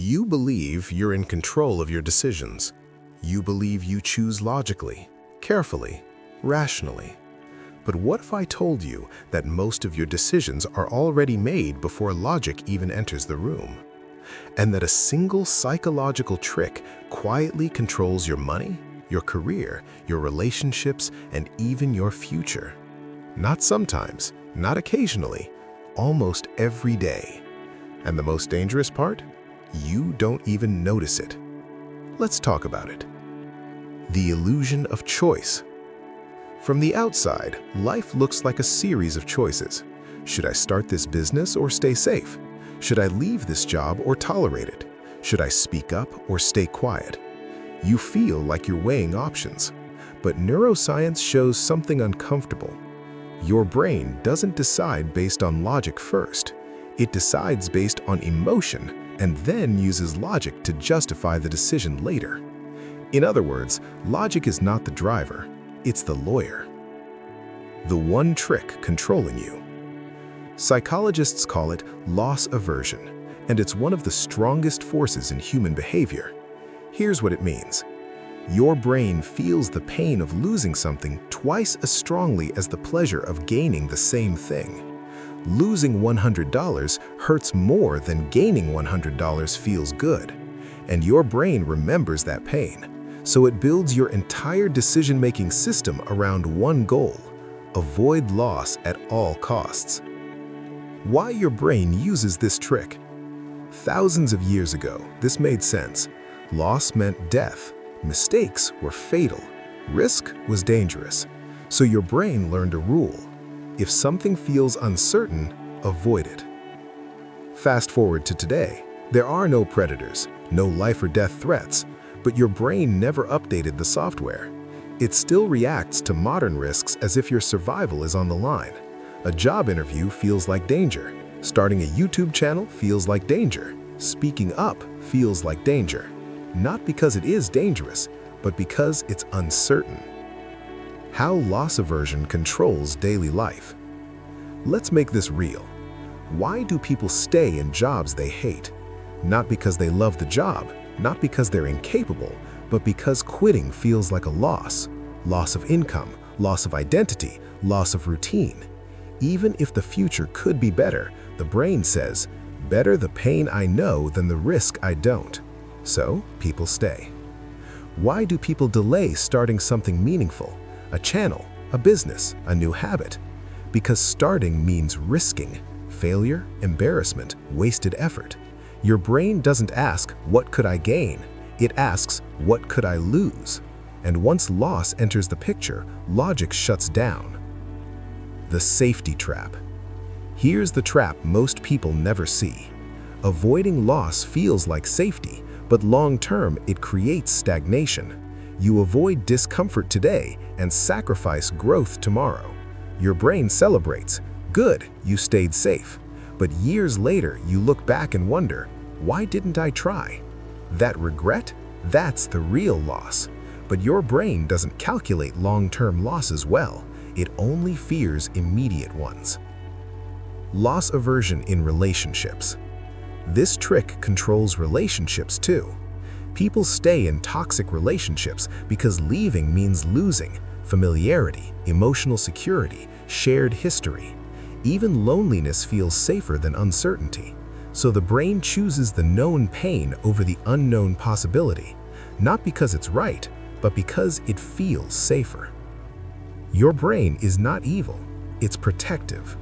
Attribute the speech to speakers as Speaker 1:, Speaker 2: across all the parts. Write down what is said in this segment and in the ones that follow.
Speaker 1: You believe you're in control of your decisions. You believe you choose logically, carefully, rationally. But what if I told you that most of your decisions are already made before logic even enters the room? And that a single psychological trick quietly controls your money, your career, your relationships, and even your future? Not sometimes, not occasionally, almost every day. And the most dangerous part? You don't even notice it. Let's talk about it. The illusion of choice. From the outside, life looks like a series of choices. Should I start this business or stay safe? Should I leave this job or tolerate it? Should I speak up or stay quiet? You feel like you're weighing options. But neuroscience shows something uncomfortable. Your brain doesn't decide based on logic first. It decides based on emotion and then uses logic to justify the decision later. In other words, logic is not the driver, it's the lawyer. The one trick controlling you. Psychologists call it loss aversion, and it's one of the strongest forces in human behavior. Here's what it means. Your brain feels the pain of losing something twice as strongly as the pleasure of gaining the same thing. Losing $100 hurts more than gaining $100 feels good. And your brain remembers that pain, so it builds your entire decision-making system around one goal: avoid loss at all costs. Why your brain uses this trick? Thousands of years ago, this made sense. Loss meant death. Mistakes were fatal. Risk was dangerous. So your brain learned a rule. If something feels uncertain, avoid it. Fast forward to today. There are no predators, no life or death threats, but your brain never updated the software. It still reacts to modern risks as if your survival is on the line. A job interview feels like danger. Starting a YouTube channel feels like danger. Speaking up feels like danger. Not because it is dangerous, but because it's uncertain. How loss aversion controls daily life. Let's make this real. Why do people stay in jobs they hate? Not because they love the job, not because they're incapable, but because quitting feels like a loss. Loss of income, loss of identity, loss of routine. Even if the future could be better, the brain says, better the pain I know than the risk I don't. So, people stay. Why do people delay starting something meaningful? A channel, a business, a new habit? Because starting means risking. Failure, embarrassment, wasted effort. Your brain doesn't ask, what could I gain? It asks, what could I lose? And once loss enters the picture, logic shuts down. The safety trap. Here's the trap most people never see. Avoiding loss feels like safety, but long-term it creates stagnation. You avoid discomfort today and sacrifice growth tomorrow. Your brain celebrates. Good, you stayed safe. But years later, you look back and wonder, why didn't I try? That regret? That's the real loss. But your brain doesn't calculate long-term losses well. It only fears immediate ones. Loss aversion in relationships. This trick controls relationships too. People stay in toxic relationships because leaving means losing familiarity, emotional security, shared history. Even loneliness feels safer than uncertainty. So the brain chooses the known pain over the unknown possibility, not because it's right, but because it feels safer. Your brain is not evil, it's protective.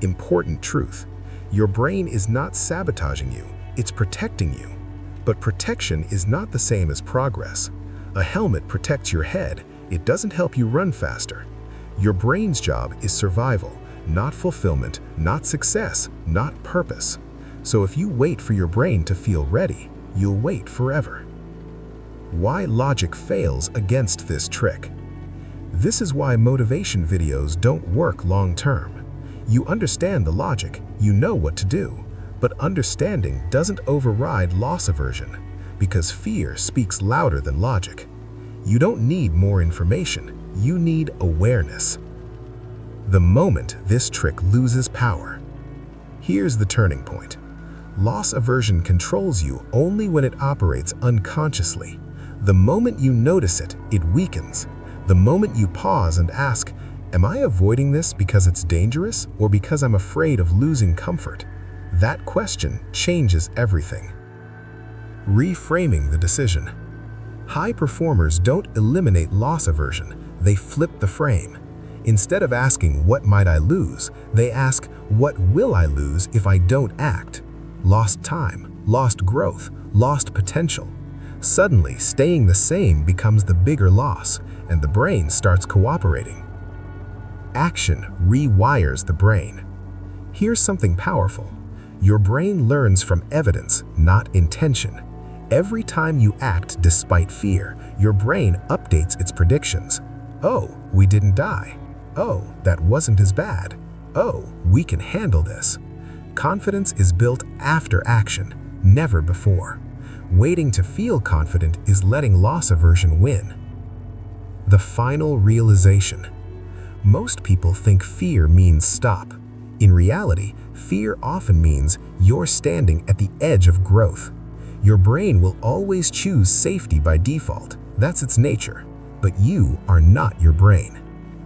Speaker 1: Important truth. Your brain is not sabotaging you, it's protecting you. But protection is not the same as progress. A helmet protects your head, it doesn't help you run faster. Your brain's job is survival, not fulfillment, not success, not purpose. So if you wait for your brain to feel ready, you'll wait forever. Why logic fails against this trick. This is why motivation videos don't work long-term. You understand the logic, you know what to do. But understanding doesn't override loss aversion, because fear speaks louder than logic. You don't need more information, you need awareness. The moment this trick loses power. Here's the turning point. Loss aversion controls you only when it operates unconsciously. The moment you notice it, it weakens. The moment you pause and ask, am I avoiding this because it's dangerous or because I'm afraid of losing comfort? That question changes everything. Reframing the decision. High performers don't eliminate loss aversion, they flip the frame. Instead of asking, what might I lose, they ask, what will I lose if I don't act? Lost time, lost growth, lost potential. Suddenly, staying the same becomes the bigger loss, and the brain starts cooperating. Action rewires the brain. Here's something powerful. Your brain learns from evidence, not intention. Every time you act despite fear, your brain updates its predictions. Oh, we didn't die. Oh, that wasn't as bad. Oh, we can handle this. Confidence is built after action, never before. Waiting to feel confident is letting loss aversion win. The final realization. Most people think fear means stop. In reality, fear often means you're standing at the edge of growth. Your brain will always choose safety by default. That's its nature. But you are not your brain.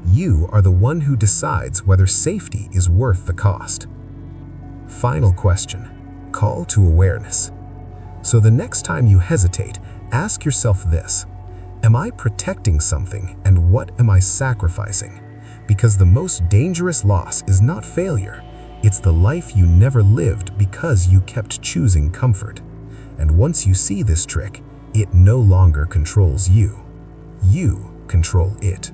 Speaker 1: You are the one who decides whether safety is worth the cost. Final question. Call to awareness. So the next time you hesitate, ask yourself this. Am I protecting something, and what am I sacrificing? Because the most dangerous loss is not failure. It's the life you never lived because you kept choosing comfort. And once you see this trick, it no longer controls you. You control it.